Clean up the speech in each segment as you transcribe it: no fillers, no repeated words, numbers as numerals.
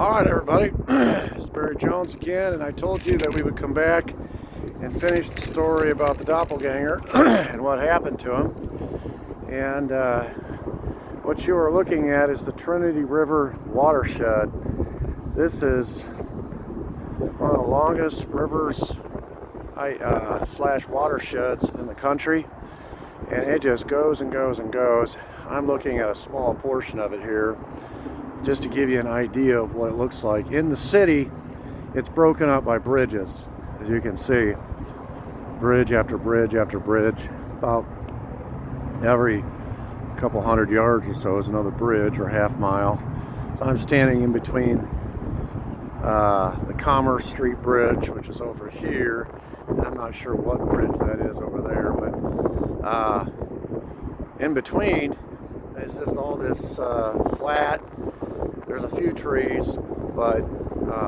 Alright everybody, it's Barry Jones again, and I told you that we would come back and finish the story about the doppelganger and what happened to him. And what you are looking at is the Trinity River watershed. This is one of the longest rivers slash watersheds in the country, and it just goes and goes and goes. I'm looking at a small portion of it here, just to give you an idea of what it looks like. In the city, it's broken up by bridges, as you can see. Bridge after bridge after bridge. About every couple hundred yards or so is another bridge or half mile. So I'm standing in between the Commerce Street Bridge, which is over here. And I'm not sure what bridge that is over there, but in between is just all this flat. There's a few trees, but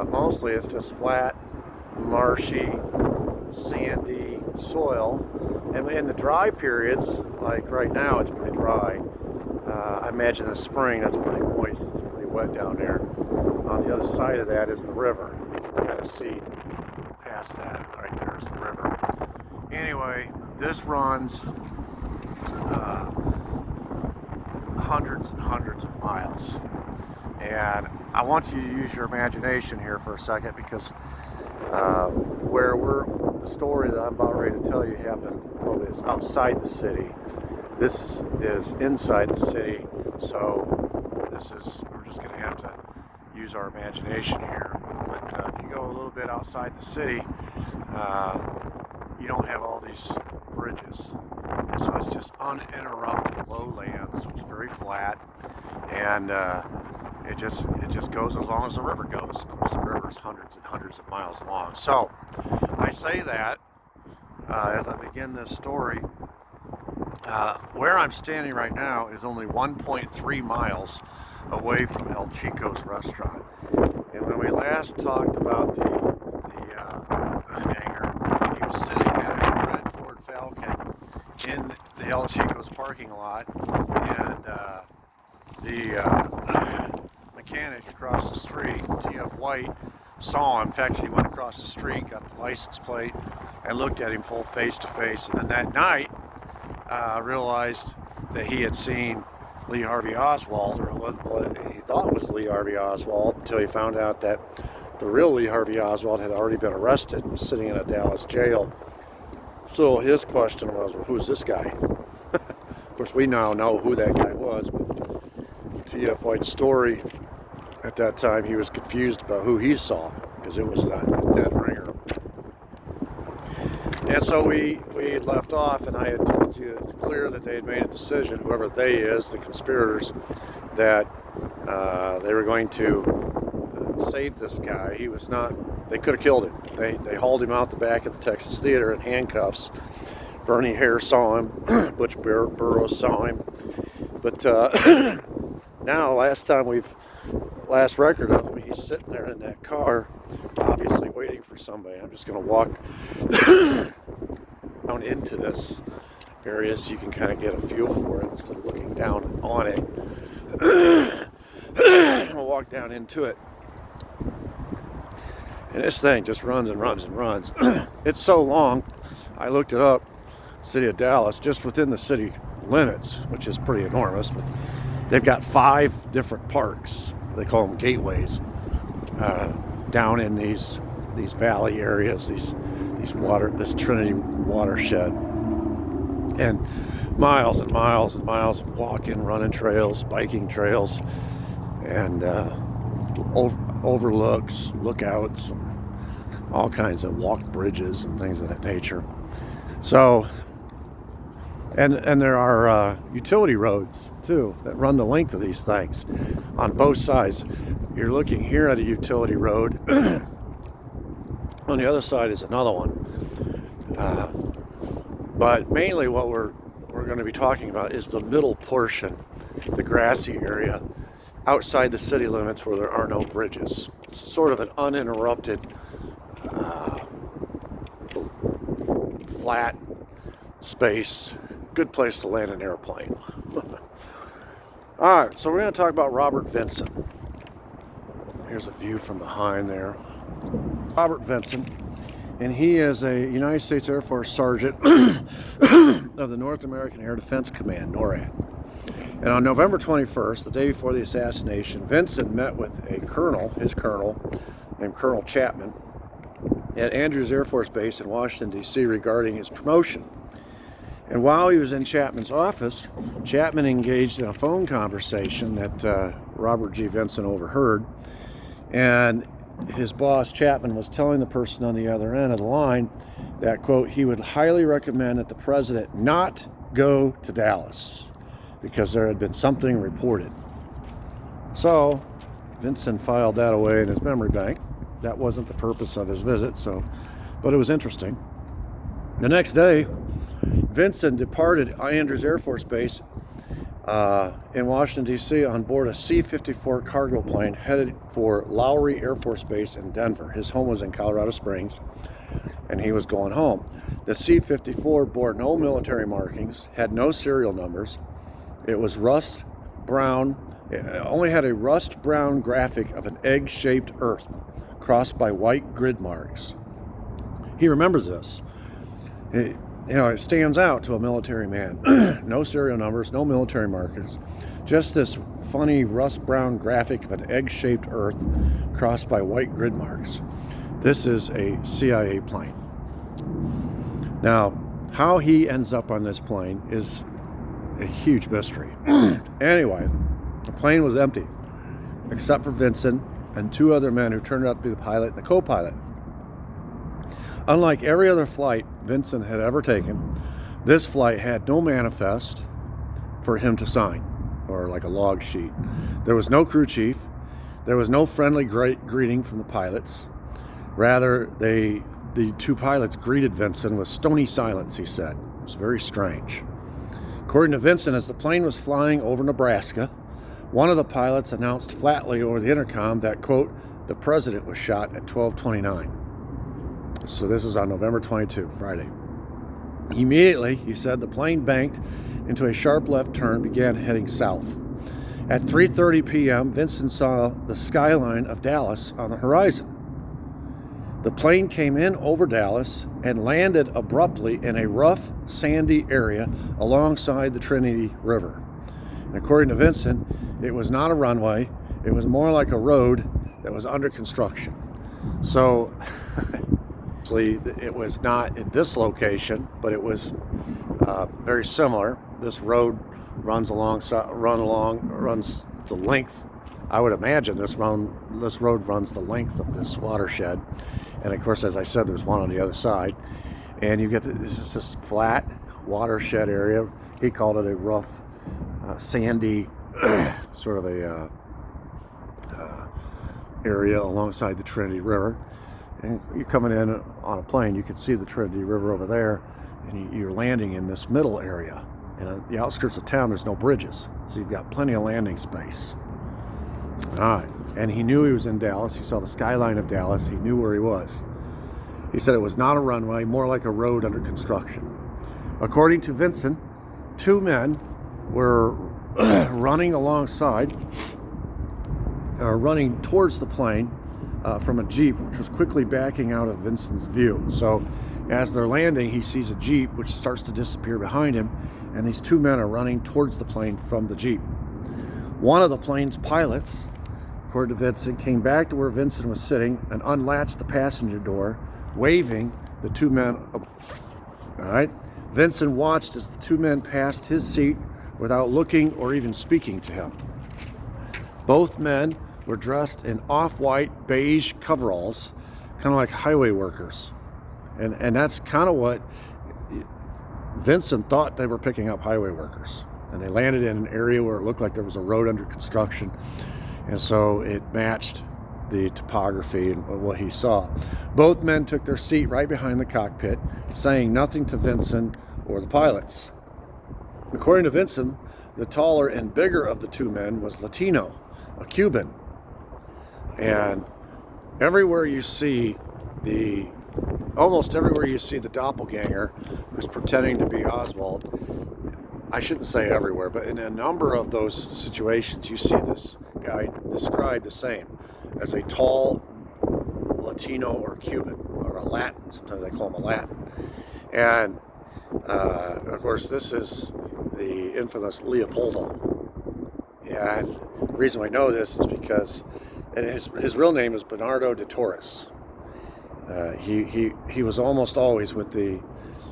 mostly it's just flat, marshy, sandy soil. And in the dry periods, like right now, it's pretty dry. I imagine in the spring that's pretty moist. It's pretty wet down there. On the other side of that is the river. You can kind of see past that. Right there's the river. Anyway, this runs hundreds and hundreds of miles. And I want you to use your imagination here for a second, because the story that I'm about ready to tell you happened a little bit is outside the city. This is inside the city, so we're just going to have to use our imagination here. But if you go a little bit outside the city, you don't have all these bridges. And so it's just uninterrupted lowlands, which is very flat, and it just goes as long as the river goes. Of course, the river is hundreds and hundreds of miles long. So I say that as I begin this story. Where I'm standing right now is only 1.3 miles away from El Chico's restaurant. And when we last talked about the hangar, he was sitting in a red Ford Falcon in the El Chico's parking lot, and the mechanic across the street, T.F. White, saw him. In fact, he went across the street, got the license plate, and looked at him full face to face. And then that night, realized that he had seen Lee Harvey Oswald, or what he thought was Lee Harvey Oswald, until he found out that the real Lee Harvey Oswald had already been arrested and was sitting in a Dallas jail. So his question was, well, who's this guy? Of course, we now know who that guy was, but T.F. White's story at that time, he was confused about who he saw, because it was that dead ringer. And so we had left off, and I had told you it's clear that they had made a decision, whoever they is, the conspirators, that they were going to save this guy. He was not, they could have killed him. They hauled him out the back of the Texas Theater in handcuffs. Bernie Hare saw him, Butch Burroughs saw him. But now, last record of him, he's sitting there in that car, obviously waiting for somebody. I'm just going to walk down into this area so you can kind of get a feel for it instead of looking down on it. I'll walk down into it. And this thing just runs and runs and runs. It's so long, I looked it up, city of Dallas, just within the city limits, which is pretty enormous, but they've got 5 different parks. They call them gateways, down in these valley areas, this Trinity watershed, and miles and miles and miles of walking, running trails, biking trails, and overlooks, lookouts, all kinds of walk bridges and things of that nature. So, and there are utility roads too that run the length of these things on both sides. You're looking here at a utility road. On the other side is another one. But mainly what we're going to be talking about is the middle portion, the grassy area outside the city limits where there are no bridges. It's sort of an uninterrupted, flat space. Good place to land an airplane. All right, so we're going to talk about Robert Vinson. Here's a view from behind there. Robert Vinson, and he is a United States Air Force Sergeant of the North American Air Defense Command, NORAD. And on November 21st, the day before the assassination, Vinson met with a colonel, his colonel, named Colonel Chapman, at Andrews Air Force Base in Washington, D.C. regarding his promotion. And while he was in Chapman's office, Chapman engaged in a phone conversation that Robert G. Vinson overheard. And his boss, Chapman, was telling the person on the other end of the line that, quote, he would highly recommend that the president not go to Dallas because there had been something reported. So Vinson filed that away in his memory bank. That wasn't the purpose of his visit, but it was interesting. The next day, Vinson departed Andrews Air Force Base in Washington, D.C. on board a C-54 cargo plane headed for Lowry Air Force Base in Denver. His home was in Colorado Springs, and he was going home. The C-54 bore no military markings, had no serial numbers. It was rust brown. It only had a rust brown graphic of an egg-shaped earth crossed by white grid marks. He remembers this. It stands out to a military man. No serial numbers, no military markers, just this funny rust brown graphic of an egg-shaped earth crossed by white grid marks. This is a CIA plane. Now, how he ends up on this plane is a huge mystery. Anyway, the plane was empty, except for Vinson and two other men who turned out to be the pilot and the co-pilot. Unlike every other flight Vinson had ever taken, this flight had no manifest for him to sign, or like a log sheet. There was no crew chief. There was no friendly greeting from the pilots. Rather, the two pilots greeted Vinson with stony silence, he said. It was very strange. According to Vinson, as the plane was flying over Nebraska, one of the pilots announced flatly over the intercom that, quote, the president was shot at 12:29. So this is on November 22, Friday. Immediately, he said, the plane banked into a sharp left turn, began heading south. At 3:30 p.m., Vinson saw the skyline of Dallas on the horizon. The plane came in over Dallas and landed abruptly in a rough, sandy area alongside the Trinity River. And according to Vinson, it was not a runway. It was more like a road that was under construction. So, it was not in this location, but it was very similar. This road runs the length. I would imagine this road runs the length of this watershed. And of course, as I said, there's one on the other side. And you get this flat watershed area. He called it a rough, sandy sort of a area alongside the Trinity River. And you're coming in on a plane, you can see the Trinity River over there, and you're landing in this middle area. And on the outskirts of town, there's no bridges, so you've got plenty of landing space. All right, and he knew he was in Dallas. He saw the skyline of Dallas. He knew where he was. He said it was not a runway, more like a road under construction. According to Vinson, two men were running towards the plane from a Jeep, which was quickly backing out of Vinson's view. So as they're landing, he sees a Jeep, which starts to disappear behind him, and these two men are running towards the plane from the Jeep. One of the plane's pilots, according to Vinson, came back to where Vinson was sitting and unlatched the passenger door, waving the two men. All right. Vinson watched as the two men passed his seat without looking or even speaking to him. Both men were dressed in off-white beige coveralls, kind of like highway workers. And that's kind of what Vinson thought they were picking up, highway workers. And they landed in an area where it looked like there was a road under construction. And so it matched the topography and what he saw. Both men took their seat right behind the cockpit, saying nothing to Vinson or the pilots. According to Vinson, the taller and bigger of the two men was Latino, a Cuban. And almost everywhere you see the doppelganger who's pretending to be Oswald, I shouldn't say everywhere, but in a number of those situations, you see this guy described the same as a tall Latino or Cuban or a Latin. Sometimes they call him a Latin. And of course, this is the infamous Leopoldo. And the reason I know this is because his real name is Bernardo de Torres. He was almost always with the.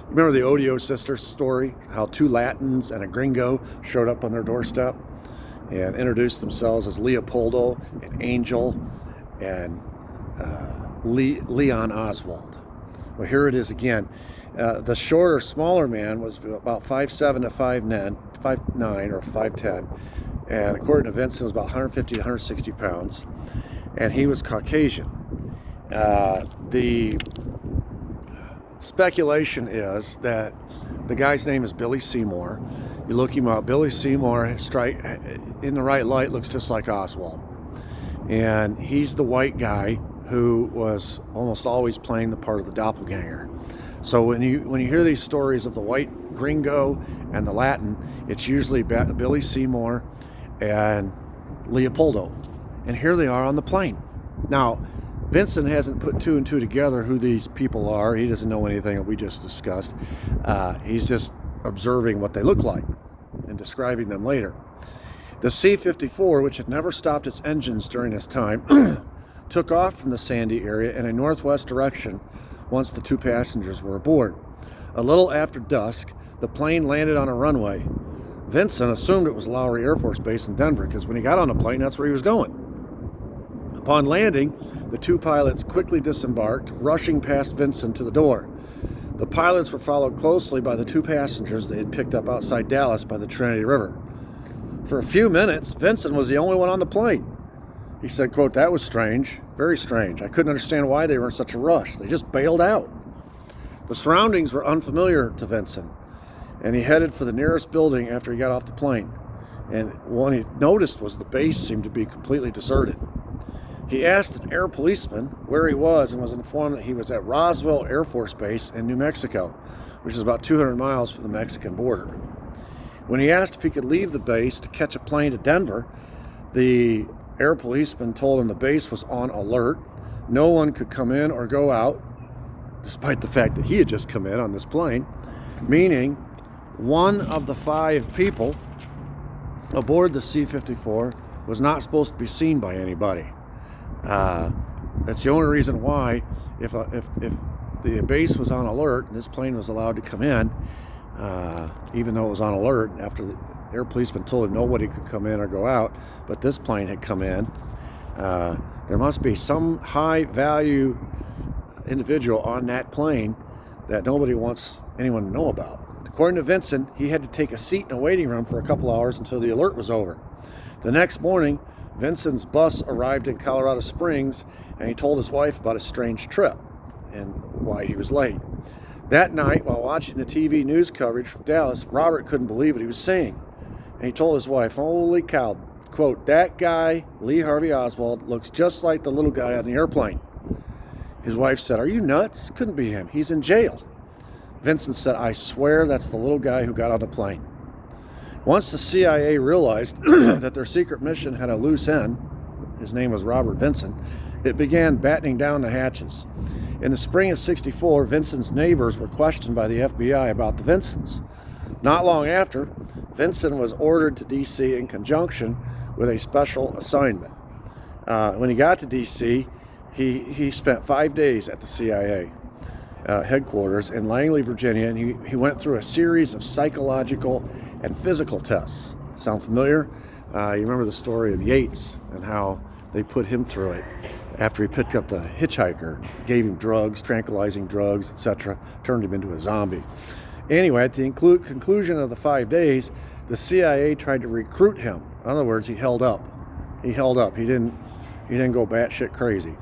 Remember the Odio sisters story? How two Latins and a gringo showed up on their doorstep and introduced themselves as Leopoldo and Angel and Leon Oswald. Well, here it is again. The shorter, smaller man was about 5'7" to 5'9" or 5'10", and according to Vincent, was about 150 to 160 pounds, and he was Caucasian. The speculation is that the guy's name is Billy Seymour. You look him up. Billy Seymour, in the right light, looks just like Oswald, and he's the white guy who was almost always playing the part of the doppelganger. So when you hear these stories of the white gringo and the Latin, it's usually Billy Seymour and Leopoldo, and here they are on the plane. Now, Vincent hasn't put two and two together who these people are. He doesn't know anything that we just discussed. He's just observing what they look like and describing them later. The C-54, which had never stopped its engines during this time, took off from the Sandy area in a northwest direction once the two passengers were aboard. A little after dusk, the plane landed on a runway. Vincent assumed it was Lowry Air Force Base in Denver because when he got on the plane, that's where he was going. Upon landing, the two pilots quickly disembarked, rushing past Vincent to the door. The pilots were followed closely by the two passengers they had picked up outside Dallas by the Trinity River. For a few minutes, Vincent was the only one on the plane. He said, quote, "That was strange, very strange. I couldn't understand why they were in such a rush. They just bailed out." The surroundings were unfamiliar to Vincent, and he headed for the nearest building after he got off the plane. And what he noticed was the base seemed to be completely deserted. He asked an air policeman where he was and was informed that he was at Roswell Air Force Base in New Mexico, which is about 200 miles from the Mexican border. When he asked if he could leave the base to catch a plane to Denver, the air policeman told him the base was on alert. No one could come in or go out, despite the fact that he had just come in on this plane, meaning one of the 5 people aboard the C-54 was not supposed to be seen by anybody. That's the only reason why, if the base was on alert and this plane was allowed to come in, even though it was on alert, after the air policeman told him nobody could come in or go out, but this plane had come in, there must be some high value individual on that plane that nobody wants anyone to know about. According to Vincent, he had to take a seat in a waiting room for a couple hours until the alert was over. The next morning, Vincent's bus arrived in Colorado Springs, and he told his wife about a strange trip and why he was late. That night, while watching the TV news coverage from Dallas, Robert couldn't believe what he was seeing. And he told his wife, "Holy cow," quote, "that guy, Lee Harvey Oswald, looks just like the little guy on the airplane." His wife said, "Are you nuts? Couldn't be him. He's in jail." Vincent said, "I swear that's the little guy who got on the plane." Once the CIA realized that their secret mission had a loose end, his name was Robert Vincent, it began battening down the hatches. In the spring of '64, Vincent's neighbors were questioned by the FBI about the Vincents. Not long after, Vincent was ordered to D.C. in conjunction with a special assignment. When he got to D.C., he spent 5 days at the CIA headquarters in Langley, Virginia, and he went through a series of psychological and physical tests. Sound familiar? You remember the story of Yates and how they put him through it after he picked up the hitchhiker, gave him drugs, tranquilizing drugs, etc., turned him into a zombie. Anyway, at the conclusion of the 5 days, the CIA tried to recruit him. In other words, he held up. He didn't go batshit crazy.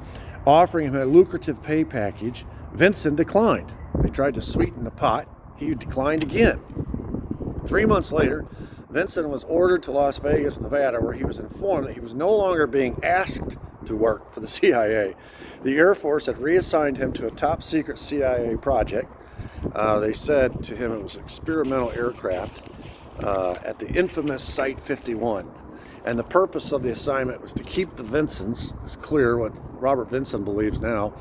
Offering him a lucrative pay package, Vincent declined. They tried to sweeten the pot. He declined again. 3 months later, Vincent was ordered to Las Vegas, Nevada, where he was informed that he was no longer being asked to work for the CIA. The Air Force had reassigned him to a top-secret CIA project. They said to him it was experimental aircraft at the infamous Site 51. And the purpose of the assignment was to keep the Vincents, it's clear what Robert Vinson believes now,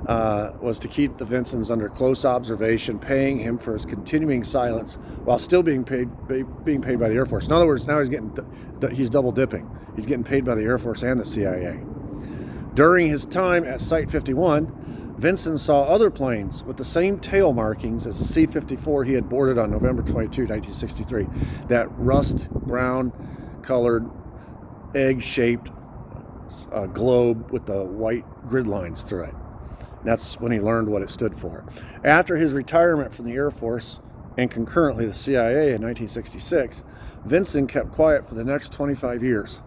was to keep the Vincents under close observation, paying him for his continuing silence while still being paid by the Air Force. In other words, now he's double dipping. He's getting paid by the Air Force and the CIA. During his time at Site 51, Vinson saw other planes with the same tail markings as the C-54 he had boarded on November 22, 1963. That rust brown colored egg-shaped globe with the white grid lines through it. That's when he learned what it stood for. After his retirement from the Air Force and concurrently the CIA in 1966, Vinson kept quiet for the next 25 years,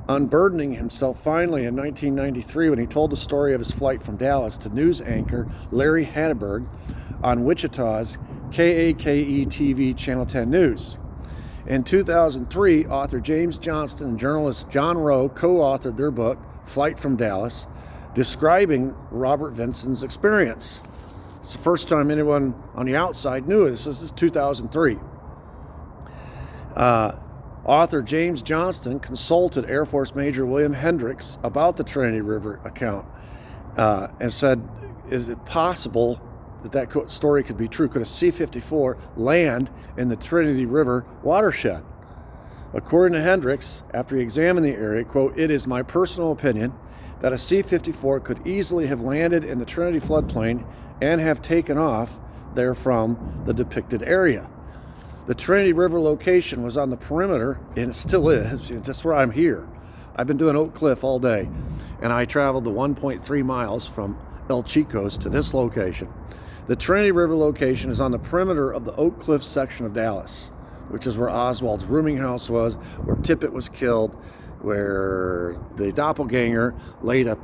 unburdening himself finally in 1993 when he told the story of his flight from Dallas to news anchor Larry Hadberg on Wichita's KAKE-TV Channel 10 News. In 2003, author James Johnston and journalist John Rowe co-authored their book, Flight from Dallas, describing Robert Vinson's experience. It's the first time anyone on the outside knew this. This is 2003. Author James Johnston consulted Air Force Major William Hendricks about the Trinity River account and said, is it possible that story could be true? Could a C-54 land in the Trinity River watershed? According to Hendricks, after he examined the area, quote, "It is my personal opinion that a C-54 could easily have landed in the Trinity floodplain and have taken off there from the depicted area. The Trinity River location was on the perimeter, and it still is. That's where I'm here. I've been doing Oak Cliff all day, and I traveled the 1.3 miles from El Chico's to this location. The Trinity River location is on the perimeter of the Oak Cliff section of Dallas, which is where Oswald's rooming house was, where Tippit was killed, where the doppelganger laid a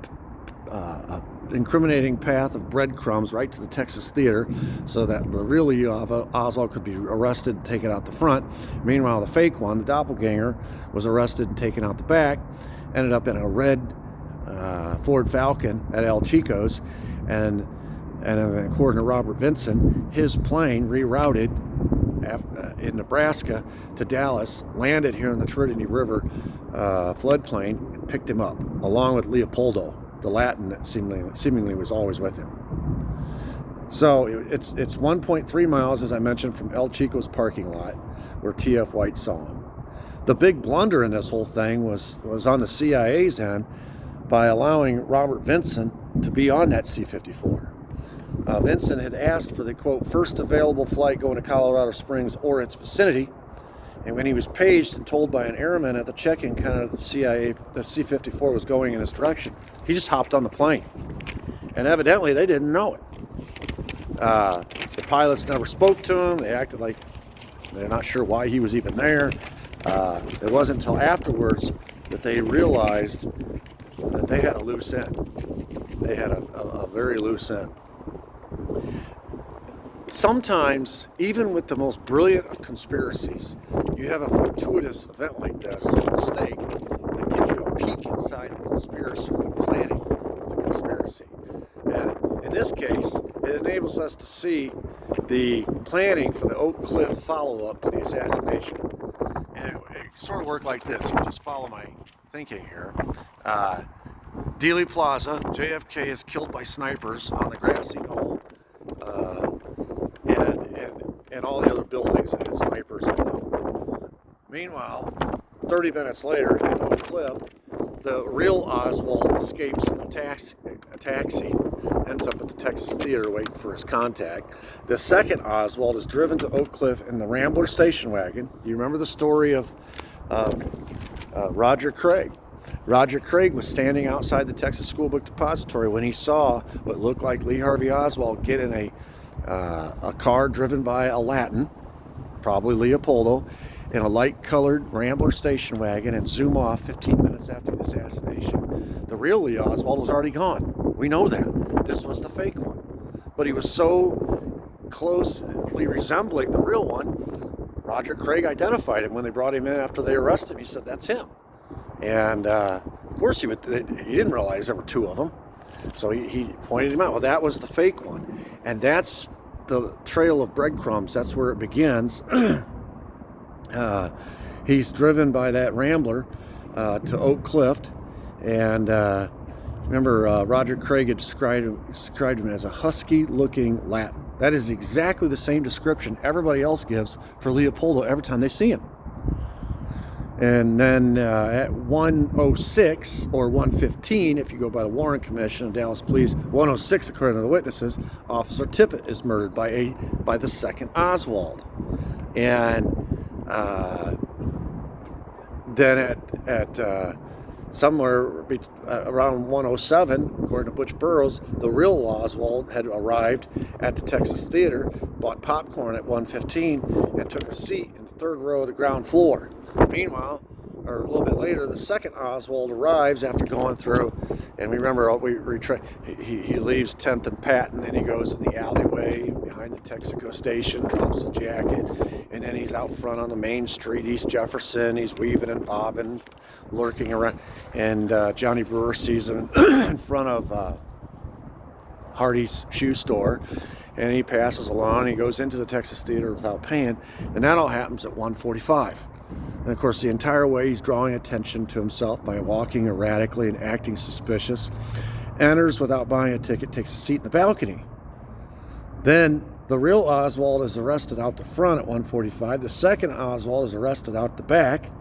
incriminating path of breadcrumbs right to the Texas Theater so that the real Oswald could be arrested and taken out the front. Meanwhile, the fake one, the doppelganger, was arrested and taken out the back, ended up in a red Ford Falcon at El Chico's, and according to Robert Vinson, his plane rerouted in Nebraska to Dallas, landed here in the Trinity River floodplain, and picked him up, along with Leopoldo, the Latin that seemingly was always with him. So it's 1.3 miles, as I mentioned, from El Chico's parking lot, where T.F. White saw him. The big blunder in this whole thing was on the CIA's end by allowing Robert Vinson to be on that C-54. Vinson had asked for the, quote, first available flight going to Colorado Springs or its vicinity, and when he was paged and told by an airman at the check-in counter that the C-54 was going in his direction, he just hopped on the plane. And evidently they didn't know it. The pilots never spoke to him. They acted like they're not sure why he was even there. It wasn't until afterwards that they realized that they had a loose end. They had a very loose end. Sometimes, even with the most brilliant of conspiracies, you have a fortuitous event like this, a mistake, that gives you a peek inside the conspiracy or the planning of the conspiracy. And in this case, it enables us to see the planning for the Oak Cliff follow-up to the assassination. And it sort of worked like this. You just follow my thinking here. Dealey Plaza, JFK is killed by snipers on the grassy knoll. And all the other buildings that had snipers in them. Meanwhile, 30 minutes later at Oak Cliff, the real Oswald escapes in a taxi, ends up at the Texas Theater waiting for his contact. The second Oswald is driven to Oak Cliff in the Rambler station wagon. You remember the story of Roger Craig? Roger Craig was standing outside the Texas School Book Depository when he saw what looked like Lee Harvey Oswald get in a car driven by a Latin, probably Leopoldo, in a light-colored Rambler station wagon and zoom off 15 minutes after the assassination. The real Lee Oswald was already gone. We know that. This was the fake one. But he was so closely resembling the real one, Roger Craig identified him when they brought him in after they arrested him. He said, that's him. And of course he didn't realize there were two of them. So he pointed him out. Well, that was the fake one. And that's the trail of breadcrumbs. That's where it begins. He's driven by that Rambler to Oak Cliff. And remember, Roger Craig had described him as a husky-looking Latin. That is exactly the same description everybody else gives for Leopoldo every time they see him. And then at 1:06 or 1:15, if you go by the Warren Commission of Dallas Police, 1:06 according to the witnesses, Officer Tippit is murdered by the second Oswald. And then at somewhere around 1:07, according to Butch Burroughs, the real Oswald had arrived at the Texas Theater, bought popcorn at 1:15, and took a seat in the third row of the ground floor. Meanwhile, or a little bit later, the second Oswald arrives after going through, and we remember he leaves 10th and Patton, and he goes in the alleyway behind the Texaco station, drops the jacket, and then he's out front on the main street, East Jefferson. He's weaving and bobbing, lurking around, and Johnny Brewer sees him in front of Hardy's shoe store, and he passes along. He goes into the Texas Theater without paying, and that all happens at 1:45. And of course, the entire way he's drawing attention to himself by walking erratically and acting suspicious. Enters without buying a ticket, takes a seat in the balcony. Then the real Oswald is arrested out the front at 1:45. The second Oswald is arrested out the back.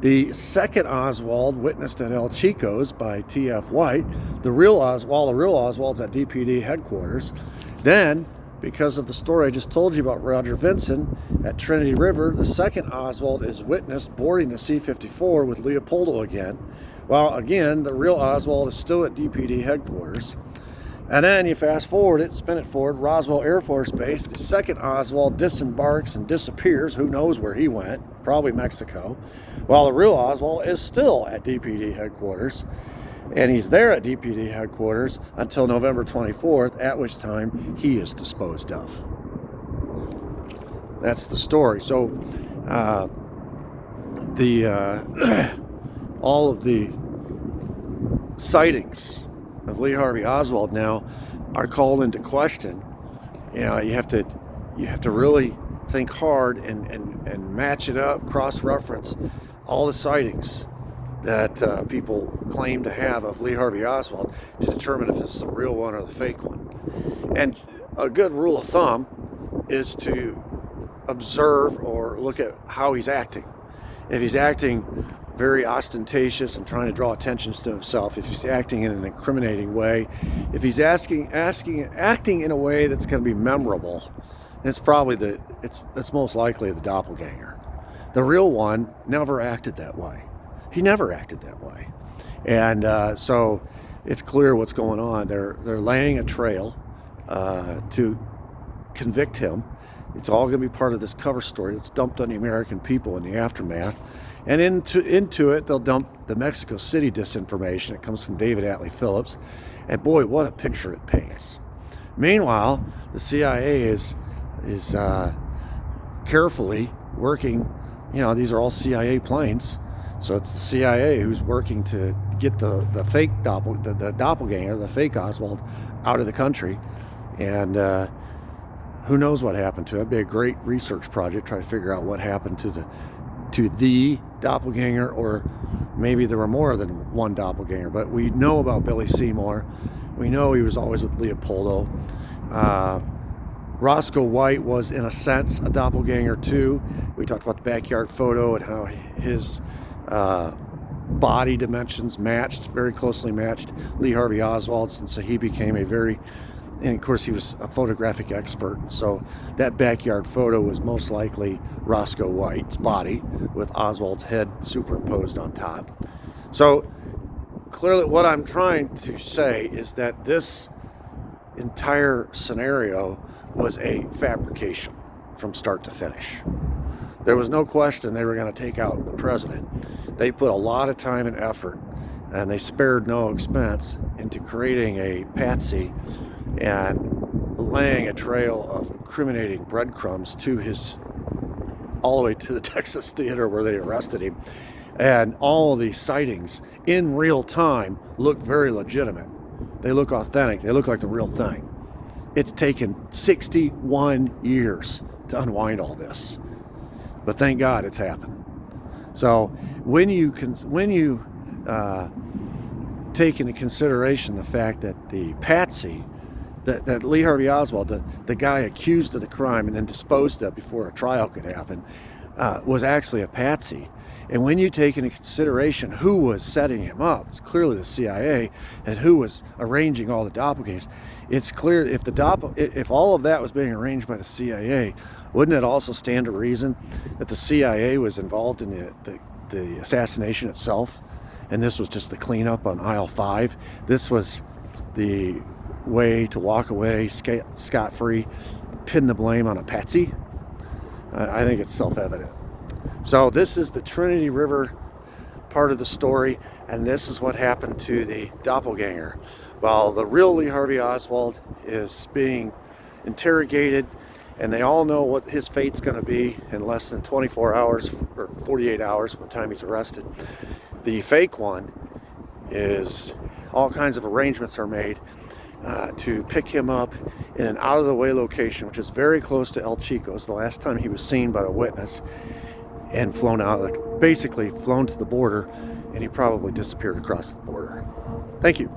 The second Oswald witnessed at El Chico's by T.F. White. The real Oswald's at DPD headquarters. Then, because of the story I just told you about Roger Vinson at Trinity River, the second Oswald is witnessed boarding the C-54 with Leopoldo again, while again the real Oswald is still at DPD headquarters. And then you fast forward it, spin it forward, Roswell Air Force Base, the second Oswald disembarks and disappears, who knows where he went, probably Mexico, while the real Oswald is still at DPD headquarters. And he's there at DPD headquarters until November 24th, at which time he is disposed of. That's the story. So all of the sightings of Lee Harvey Oswald now are called into question. You know, you have to really think hard and match it up, cross-reference all the sightings that people claim to have of Lee Harvey Oswald to determine if it's the real one or the fake one. And a good rule of thumb is to observe or look at how he's acting. If he's acting very ostentatious and trying to draw attention to himself, if he's acting in an incriminating way, if he's acting in a way that's going to be memorable, it's probably it's most likely the doppelganger. The real one never acted that way. He never acted that way. And so it's clear what's going on. They're laying a trail to convict him. It's all going to be part of this cover story that's dumped on the American people in the aftermath. And into it, they'll dump the Mexico City disinformation. It comes from David Atlee Phillips. And boy, what a picture it paints. Meanwhile, the CIA is carefully working. You know, these are all CIA planes. So it's the CIA who's working to get the fake the doppelganger, the fake Oswald, out of the country. And who knows what happened to it. It'd be a great research project, try to figure out what happened to the doppelganger, or maybe there were more than one doppelganger. But we know about Billy Seymour. We know he was always with Leopoldo. Roscoe White was, in a sense, a doppelganger too. We talked about the backyard photo and how his body dimensions very closely matched Lee Harvey Oswald's, and so he became and of course he was a photographic expert, so that backyard photo was most likely Roscoe White's body with Oswald's head superimposed on top. So clearly what I'm trying to say is that this entire scenario was a fabrication from start to finish. There was no question they were going to take out the president. They put a lot of time and effort, and they spared no expense into creating a patsy and laying a trail of incriminating breadcrumbs all the way to the Texas Theater where they arrested him. And all of these sightings in real time look very legitimate. They look authentic. They look like the real thing. It's taken 61 years to unwind all this. But thank God it's happened. So when you take into consideration the fact that the patsy, that Lee Harvey Oswald, the guy accused of the crime and then disposed of before a trial could happen, was actually a patsy. And when you take into consideration who was setting him up, it's clearly the CIA, and who was arranging all the doppelgangers. It's clear if all of that was being arranged by the CIA, wouldn't it also stand to reason that the CIA was involved in the assassination itself? And this was just the cleanup on aisle 5. This was the way to walk away scot-free, pin the blame on a patsy. I think it's self-evident. So this is the Trinity River part of the story, and this is what happened to the doppelganger. While the real Lee Harvey Oswald is being interrogated, and they all know what his fate's going to be in less than 24 hours or 48 hours from the time he's arrested. The fake one is all kinds of arrangements are made to pick him up in an out-of-the-way location, which is very close to El Chico's, the last time he was seen by a witness, and flown out, basically flown to the border, and he probably disappeared across the border. Thank you.